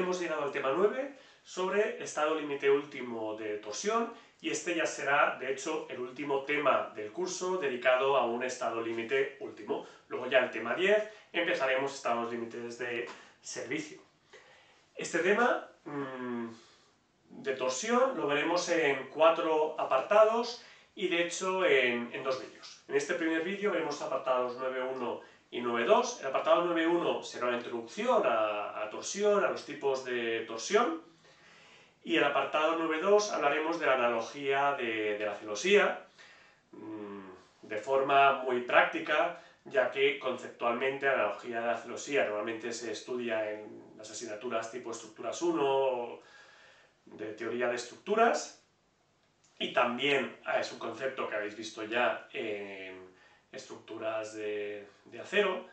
hemos llegado al tema 9 sobre estado límite último de torsión, y este ya será, de hecho, el último tema del curso dedicado a un estado límite último. Luego ya el tema 10 empezaremos estados límites de servicio. Este tema de torsión lo veremos en 4 apartados y de hecho en 2 vídeos. En este primer vídeo veremos apartados 9.1 y 9.2. El apartado 9.1 será una introducción a torsión, a los tipos de torsión, y el apartado 9.2 hablaremos de la analogía de la celosía de forma muy práctica, ya que conceptualmente la analogía de la celosía normalmente se estudia en las asignaturas tipo estructuras 1 o de teoría de estructuras, y también es un concepto que habéis visto ya en estructuras de acero.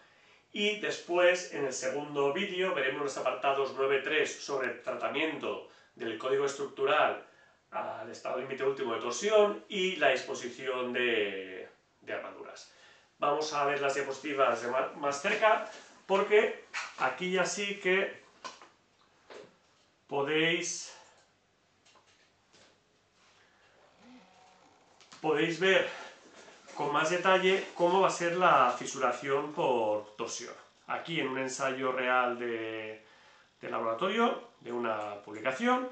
Y después, en el segundo vídeo, veremos los apartados 9.3 sobre el tratamiento del código estructural al estado límite último de torsión y la disposición de armaduras. Vamos a ver las diapositivas más cerca, porque aquí ya sí que podéis ver con más detalle cómo va a ser la fisuración por torsión. Aquí en un ensayo real de laboratorio, de una publicación,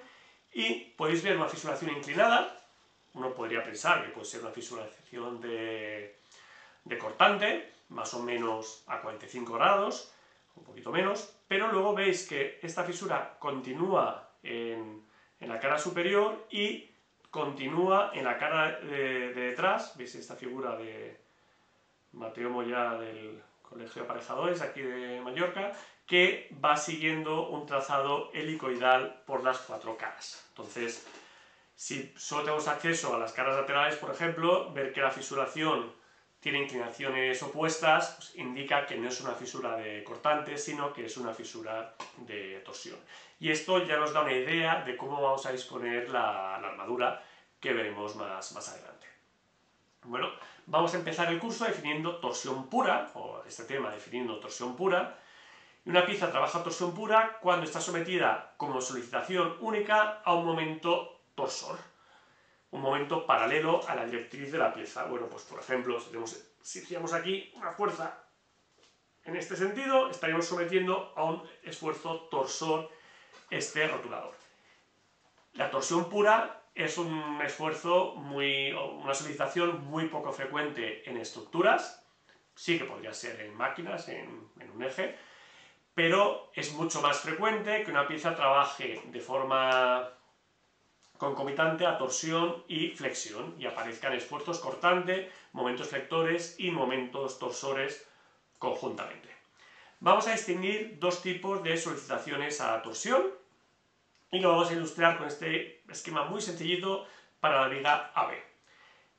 y podéis ver una fisuración inclinada. Uno podría pensar que puede ser una fisuración de cortante, más o menos a 45 grados, un poquito menos, pero luego veis que esta fisura continúa en la cara superior y continúa en la cara de detrás. Veis esta figura de Mateo Moyá del Colegio de Aparejadores aquí de Mallorca, que va siguiendo un trazado helicoidal por las 4 caras. Entonces, si solo tenemos acceso a las caras laterales, por ejemplo, ver que la fisuración tiene inclinaciones opuestas, pues indica que no es una fisura de cortante, sino que es una fisura de torsión. Y esto ya nos da una idea de cómo vamos a disponer la armadura, que veremos más adelante. Bueno, vamos a empezar el curso definiendo torsión pura, o este tema definiendo torsión pura. Y una pieza trabaja torsión pura cuando está sometida como solicitación única a un momento torsor, un momento paralelo a la directriz de la pieza. Bueno, pues por ejemplo, si hiciéramos aquí una fuerza en este sentido, estaríamos sometiendo a un esfuerzo torsor este rotulador. La torsión pura es un esfuerzo una solicitación muy poco frecuente en estructuras. Sí que podría ser en máquinas, en un eje, pero es mucho más frecuente que una pieza trabaje de forma concomitante a torsión y flexión y aparezcan esfuerzos cortantes, momentos flectores y momentos torsores conjuntamente. Vamos a distinguir 2 tipos de solicitaciones a torsión y lo vamos a ilustrar con este esquema muy sencillito para la viga AB.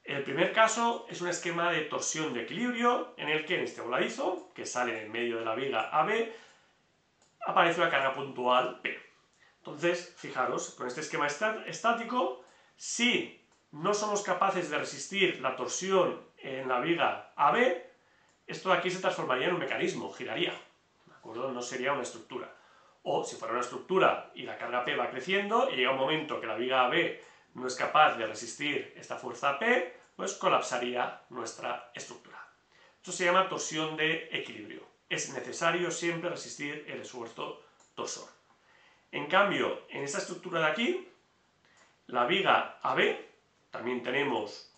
El primer caso es un esquema de torsión de equilibrio en el que en este voladizo, que sale en medio de la viga AB, aparece una carga puntual P. Entonces, fijaros, con este esquema estático, si no somos capaces de resistir la torsión en la viga AB, esto de aquí se transformaría en un mecanismo, giraría, ¿de acuerdo? No sería una estructura. O si fuera una estructura y la carga P va creciendo y llega un momento que la viga AB no es capaz de resistir esta fuerza P, pues colapsaría nuestra estructura. Esto se llama torsión de equilibrio. Es necesario siempre resistir el esfuerzo torsor. En cambio, en esta estructura de aquí, la viga AB, también tenemos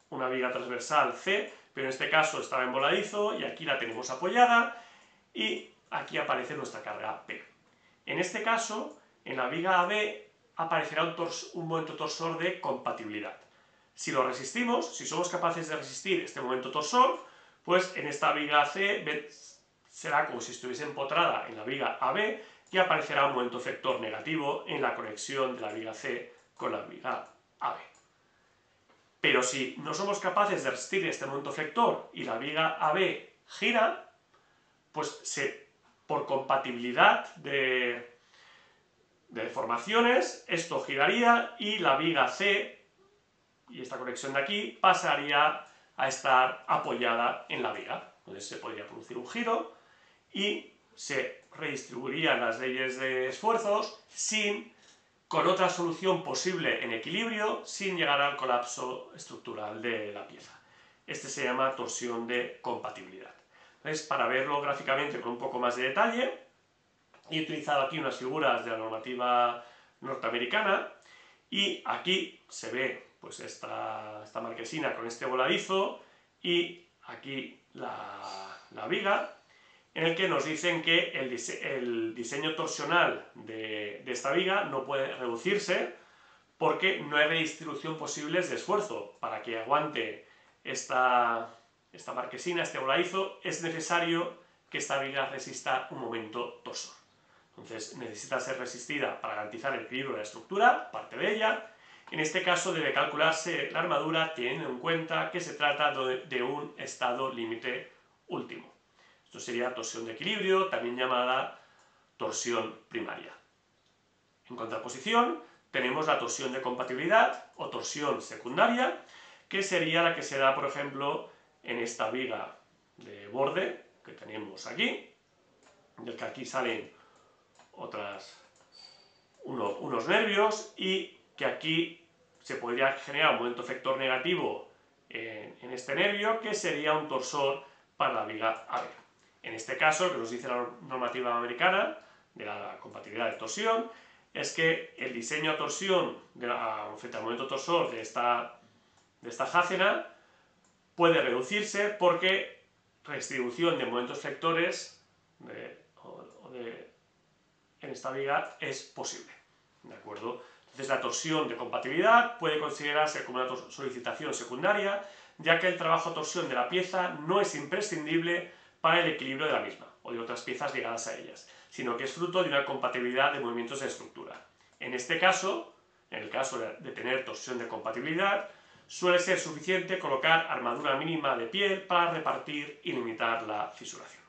una viga transversal C, pero en este caso estaba en voladizo y aquí la tenemos apoyada y aquí aparece nuestra carga P. En este caso, en la viga AB aparecerá un momento torsor de compatibilidad. Si lo resistimos, si somos capaces de resistir este momento torsor, pues en esta viga C será como si estuviese empotrada en la viga AB y aparecerá un momento flector negativo en la conexión de la viga C con la viga AB. Pero si no somos capaces de resistir este momento flector y la viga AB gira, pues por compatibilidad de deformaciones, esto giraría y la viga C y esta conexión de aquí pasaría a estar apoyada en la viga. Entonces se podría producir un giro y se redistribuirían las leyes de esfuerzos con otra solución posible en equilibrio, sin llegar al colapso estructural de la pieza. Este se llama torsión de compatibilidad. Entonces, para verlo gráficamente con un poco más de detalle, he utilizado aquí unas figuras de la normativa norteamericana y aquí se ve pues esta marquesina con este voladizo y aquí la viga, en el que nos dicen que el diseño torsional de esta viga no puede reducirse porque no hay redistribución posible de esfuerzo. Para que aguante esta marquesina, este voladizo, es necesario que esta viga resista un momento torsor. Entonces necesita ser resistida para garantizar el equilibrio de la estructura, parte de ella. En este caso debe calcularse la armadura teniendo en cuenta que se trata de un estado límite último. Esto sería torsión de equilibrio, también llamada torsión primaria. En contraposición tenemos la torsión de compatibilidad o torsión secundaria, que sería la que se da, por ejemplo, en esta viga de borde que tenemos aquí, del que aquí salen unos nervios y que aquí se podría generar un momento efector negativo en este nervio, que sería un torsor para la viga AB. En este caso, lo que nos dice la normativa americana de la compatibilidad de torsión es que el diseño a torsión frente al momento torsor de esta jácena puede reducirse porque redistribución de momentos flectores en esta viga es posible, ¿de acuerdo? Entonces la torsión de compatibilidad puede considerarse como una solicitación secundaria, ya que el trabajo torsión de la pieza no es imprescindible para el equilibrio de la misma, o de otras piezas ligadas a ellas, sino que es fruto de una compatibilidad de movimientos de estructura. En este caso, en el caso de tener torsión de compatibilidad, suele ser suficiente colocar armadura mínima de piel para repartir y limitar la fisuración.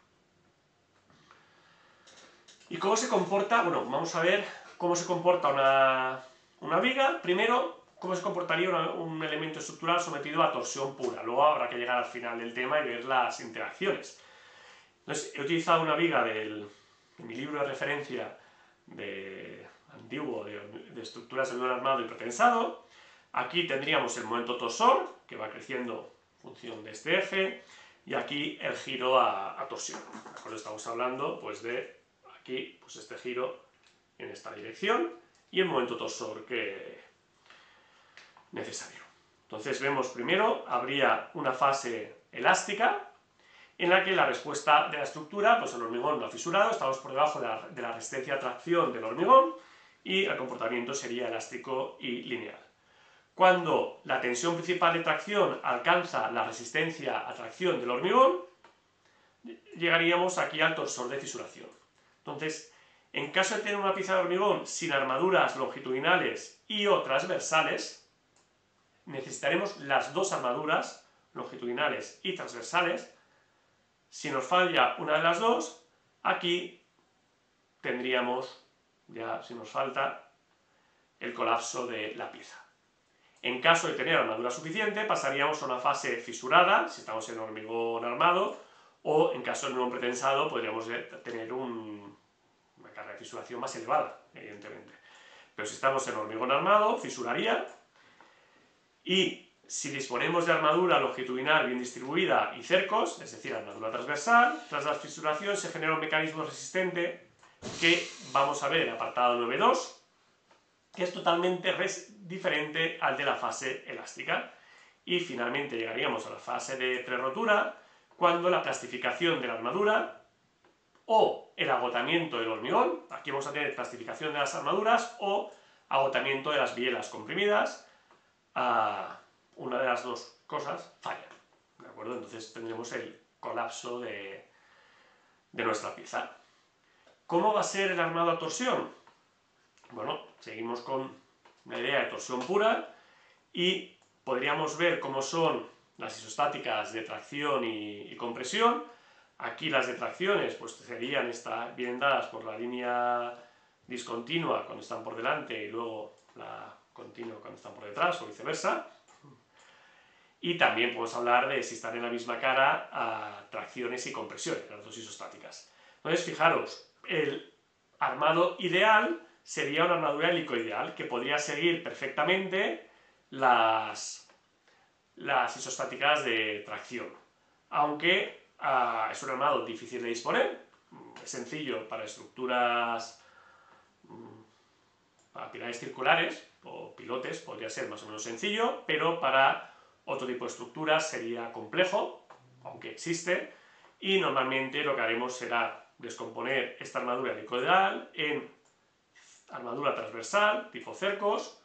¿Y cómo se comporta? Bueno, vamos a ver cómo se comporta una viga. Primero, cómo se comportaría un elemento estructural sometido a torsión pura. Luego habrá que llegar al final del tema y ver las interacciones. Entonces, he utilizado una viga de mi libro de referencia antiguo de estructuras de hormigón armado y pretensado. Aquí tendríamos el momento torsor, que va creciendo en función de este eje, y aquí el giro a torsión. Cuando estamos hablando pues de aquí pues este giro en esta dirección y el momento torsor que necesario. Entonces vemos primero, habría una fase elástica en la que la respuesta de la estructura, pues el hormigón no ha fisurado, estamos por debajo de la resistencia a tracción del hormigón y el comportamiento sería elástico y lineal. Cuando la tensión principal de tracción alcanza la resistencia a tracción del hormigón, llegaríamos aquí al torsor de fisuración. Entonces, en caso de tener una pieza de hormigón sin armaduras longitudinales y o transversales, necesitaremos las dos armaduras, longitudinales y transversales. Si nos falla una de las dos, aquí tendríamos, ya si nos falta, el colapso de la pieza. En caso de tener armadura suficiente, pasaríamos a una fase fisurada, si estamos en hormigón armado, o en caso de hormigón pretensado, podríamos tener una carga de fisuración más elevada, evidentemente. Pero si estamos en hormigón armado, fisuraría, y si disponemos de armadura longitudinal bien distribuida y cercos, es decir, armadura transversal, tras la fisuración se genera un mecanismo resistente que vamos a ver en el apartado 9.2, que es totalmente diferente al de la fase elástica. Y finalmente llegaríamos a la fase de prerrotura, cuando la plastificación de la armadura o el agotamiento del hormigón, aquí vamos a tener plastificación de las armaduras o agotamiento de las bielas comprimidas, una de las dos cosas falla, ¿de acuerdo? Entonces tendremos el colapso de nuestra pieza. ¿Cómo va a ser el armado a torsión? Bueno, seguimos con una idea de torsión pura y podríamos ver cómo son las isostáticas de tracción y compresión. Aquí las de tracciones pues serían bien dadas por la línea discontinua cuando están por delante y luego la continua cuando están por detrás o viceversa. Y también podemos hablar de si están en la misma cara a tracciones y compresiones, las dos isostáticas. Entonces, fijaros, el armado ideal sería una armadura helicoidal que podría seguir perfectamente las isostáticas de tracción, aunque es un armado difícil de disponer, es sencillo para estructuras, para pilares circulares o pilotes podría ser más o menos sencillo, pero para otro tipo de estructuras sería complejo, aunque existe, y normalmente lo que haremos será descomponer esta armadura helicoidal en armadura transversal, tipo cercos,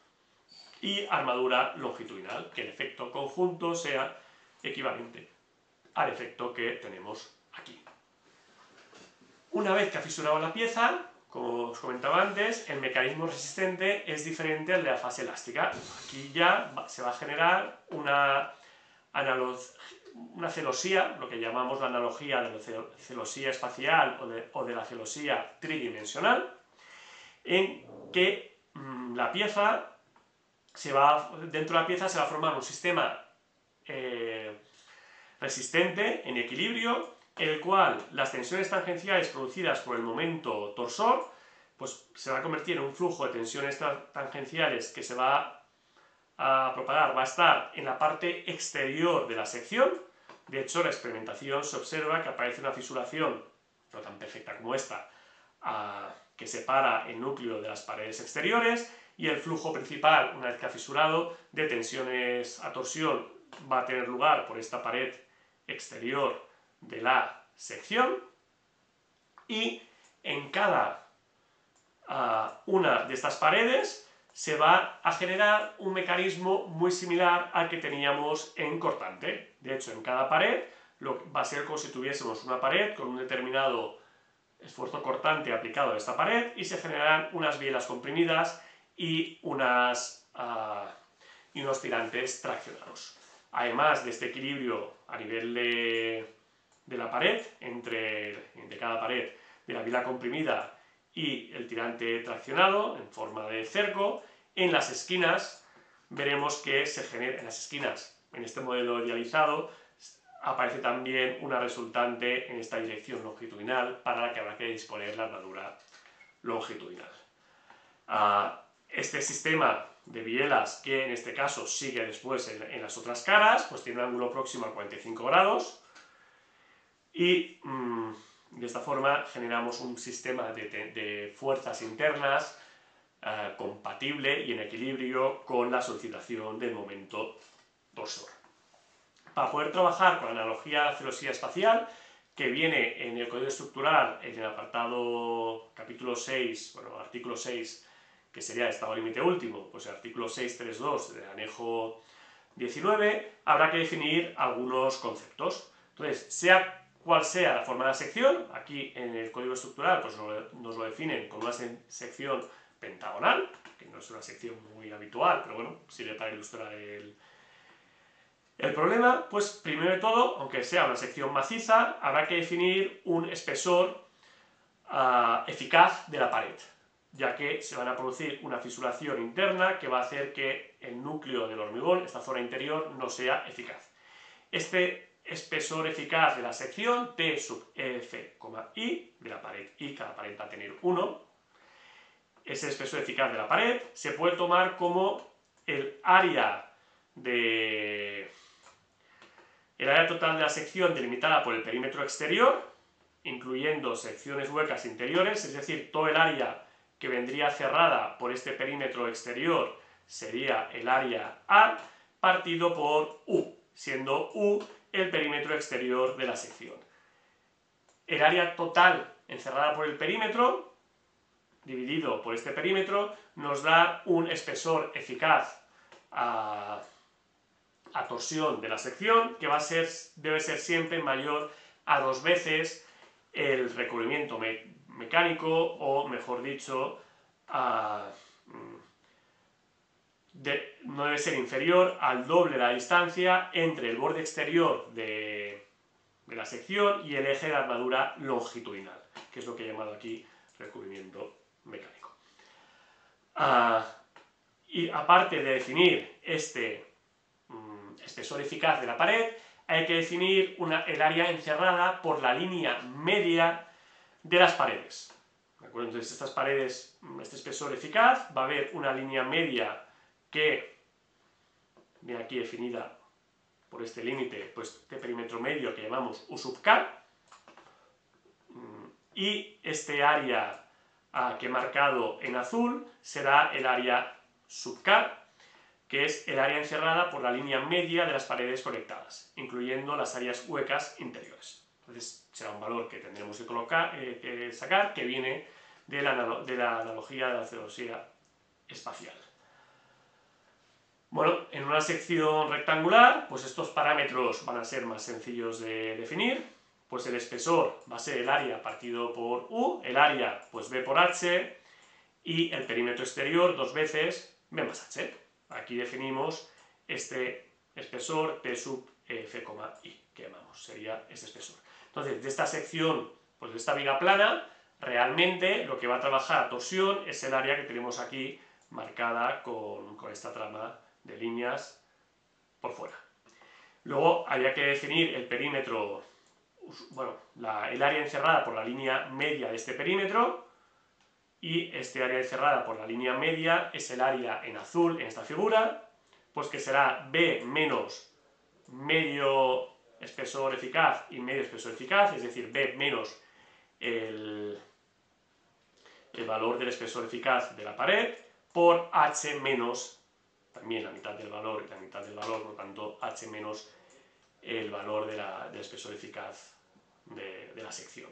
y armadura longitudinal, que el efecto conjunto sea equivalente al efecto que tenemos aquí. Una vez que ha fisurado la pieza, como os comentaba antes, el mecanismo resistente es diferente al de la fase elástica. Aquí ya se va a generar una celosía, lo que llamamos la analogía de la celosía espacial o de la celosía tridimensional, en que la pieza dentro de la pieza se va a formar un sistema resistente en equilibrio, en el cual las tensiones tangenciales producidas por el momento torsor pues se va a convertir en un flujo de tensiones tangenciales que se va a propagar, va a estar en la parte exterior de la sección. De hecho, la experimentación se observa que aparece una fisuración, no tan perfecta como esta, que separa el núcleo de las paredes exteriores, y el flujo principal, una vez que ha fisurado, de tensiones a torsión va a tener lugar por esta pared exterior de la sección, y en cada una de estas paredes se va a generar un mecanismo muy similar al que teníamos en cortante. De hecho, en cada pared va a ser como si tuviésemos una pared con un determinado esfuerzo cortante aplicado a esta pared, y se generarán unas bielas comprimidas y unos tirantes traccionados. Además de este equilibrio a nivel de la pared, de cada pared, de la biela comprimida y el tirante traccionado en forma de cerco, en las esquinas veremos que se genera, en las esquinas, en este modelo idealizado, aparece también una resultante en esta dirección longitudinal, para la que habrá que disponer la armadura longitudinal. Este sistema de bielas, que en este caso sigue después en las otras caras, pues tiene un ángulo próximo a 45 grados, y de esta forma generamos un sistema de fuerzas internas compatible y en equilibrio con la solicitación del momento torsor. Para poder trabajar con la analogía de la celosía espacial, que viene en el código estructural, en el apartado capítulo 6, bueno, artículo 6, que sería el estado límite último, pues el artículo 632 del anejo 19, habrá que definir algunos conceptos. Entonces, sea cual sea la forma de la sección, aquí en el código estructural pues nos lo definen con una sección pentagonal, que no es una sección muy habitual, pero bueno, sirve para ilustrar el problema. Pues primero de todo, aunque sea una sección maciza, habrá que definir un espesor eficaz de la pared, ya que se van a producir una fisuración interna que va a hacer que el núcleo del hormigón, esta zona interior, no sea eficaz. Este espesor eficaz de la sección T sub F, I, de la pared I, cada pared va a tener 1, ese espesor eficaz de la pared se puede tomar como el área total de la sección delimitada por el perímetro exterior, incluyendo secciones huecas interiores, es decir, todo el área que vendría cerrada por este perímetro exterior sería el área A, partido por U, siendo U el perímetro exterior de la sección. El área total encerrada por el perímetro, dividido por este perímetro, nos da un espesor eficaz a torsión de la sección, que debe ser siempre mayor a 2 veces el recubrimiento mecánico, o mejor dicho, no debe ser inferior al doble de la distancia entre el borde exterior de la sección y el eje de la armadura longitudinal, que es lo que he llamado aquí recubrimiento mecánico. Y aparte de definir este espesor eficaz de la pared, hay que definir el área encerrada por la línea media de las paredes. acuerdo? Entonces estas paredes, este espesor eficaz, va a haber una línea media que viene aquí definida por este límite, pues de perímetro medio que llamamos U sub K, y este área que he marcado en azul será el área sub K, que es el área encerrada por la línea media de las paredes conectadas, incluyendo las áreas huecas interiores. Entonces será un valor que tendremos que sacar, que viene de la analogía de la celosía espacial. Bueno, en una sección rectangular, pues estos parámetros van a ser más sencillos de definir. Pues el espesor va a ser el área partido por U, el área pues B por H, y el perímetro exterior 2 veces B más H. Aquí definimos este espesor P sub F, I, que llamamos, sería este espesor. Entonces, de esta sección, pues de esta viga plana, realmente lo que va a trabajar torsión es el área que tenemos aquí marcada con esta trama de líneas por fuera. Luego habría que definir el perímetro, bueno, el área encerrada por la línea media de este perímetro, y este área encerrada por la línea media es el área en azul en esta figura, pues que será B menos medio espesor eficaz y medio espesor eficaz, es decir, B menos el valor del espesor eficaz de la pared, por H menos también la mitad del valor y la mitad del valor, por lo tanto H menos el valor del espesor eficaz de la sección.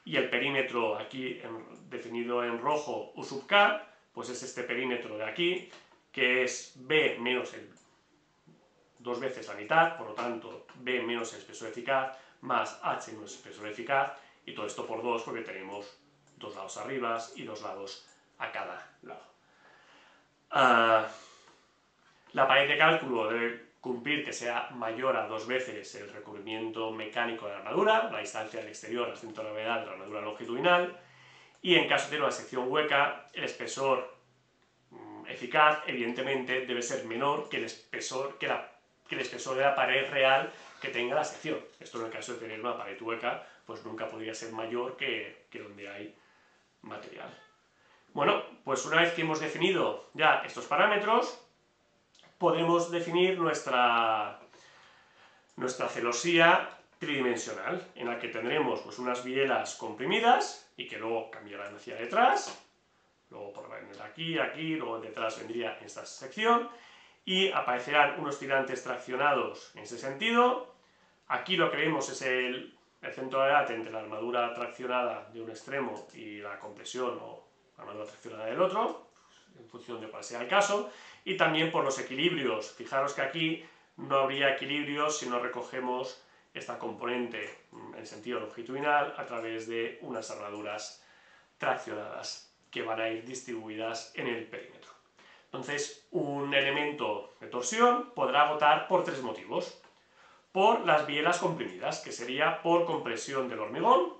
Y el perímetro aquí definido en rojo U sub K, pues es este perímetro de aquí, que es B menos 2 veces la mitad, por lo tanto B menos el espesor eficaz, más H menos el espesor eficaz, y todo esto por 2 porque tenemos 2 lados arriba y 2 lados a cada lado. La pared de cálculo debe cumplir que sea mayor a 2 veces el recubrimiento mecánico de la armadura, la distancia del exterior al centro de gravedad de la armadura longitudinal, y en caso de una sección hueca, el espesor eficaz, evidentemente, debe ser menor que el espesor de la pared real que tenga la sección. Esto en el caso de tener una pared hueca, pues nunca podría ser mayor que donde hay material. Bueno, pues una vez que hemos definido ya estos parámetros, podemos definir nuestra celosía tridimensional, en la que tendremos pues unas bielas comprimidas y que luego cambiarán hacia detrás, luego por aquí, luego detrás vendría esta sección, y aparecerán unos tirantes traccionados en ese sentido. Aquí lo que vemos es el centro de gravedad entre la armadura traccionada de un extremo y la compresión o la armadura traccionada del otro, en función de cuál sea el caso, y también por los equilibrios. Fijaros que aquí no habría equilibrios si no recogemos esta componente en sentido longitudinal a través de unas armaduras traccionadas que van a ir distribuidas en el perímetro. Entonces, un elemento de torsión podrá agotar por 3 motivos. Por las bielas comprimidas, que sería por compresión del hormigón,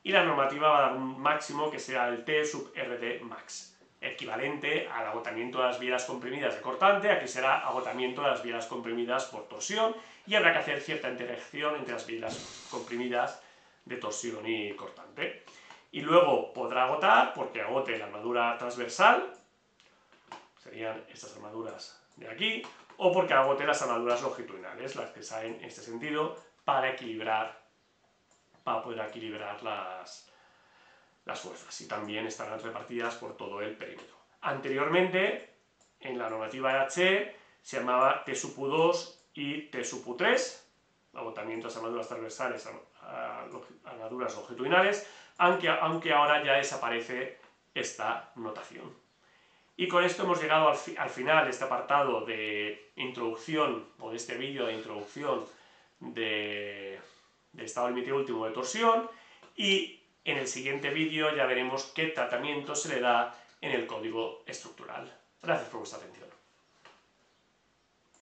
y la normativa va a dar un máximo que será el T sub RT max, equivalente al agotamiento de las bielas comprimidas de cortante. Aquí será agotamiento de las bielas comprimidas por torsión, y habrá que hacer cierta interacción entre las bielas comprimidas de torsión y cortante. Y luego podrá agotar porque agote la armadura transversal, serían estas armaduras de aquí, o porque agote las armaduras longitudinales, las que salen en este sentido, para poder equilibrar las fuerzas, y también estarán repartidas por todo el perímetro. Anteriormente, en la normativa de H, se llamaba T sub U2 y T sub U3, agotamiento de las armaduras transversales, armaduras longitudinales, aunque ahora ya desaparece esta notación. Y con esto hemos llegado al final de este apartado de introducción, o de este vídeo de introducción de estado límite último de torsión, y en el siguiente vídeo ya veremos qué tratamiento se le da en el código estructural. Gracias por vuestra atención.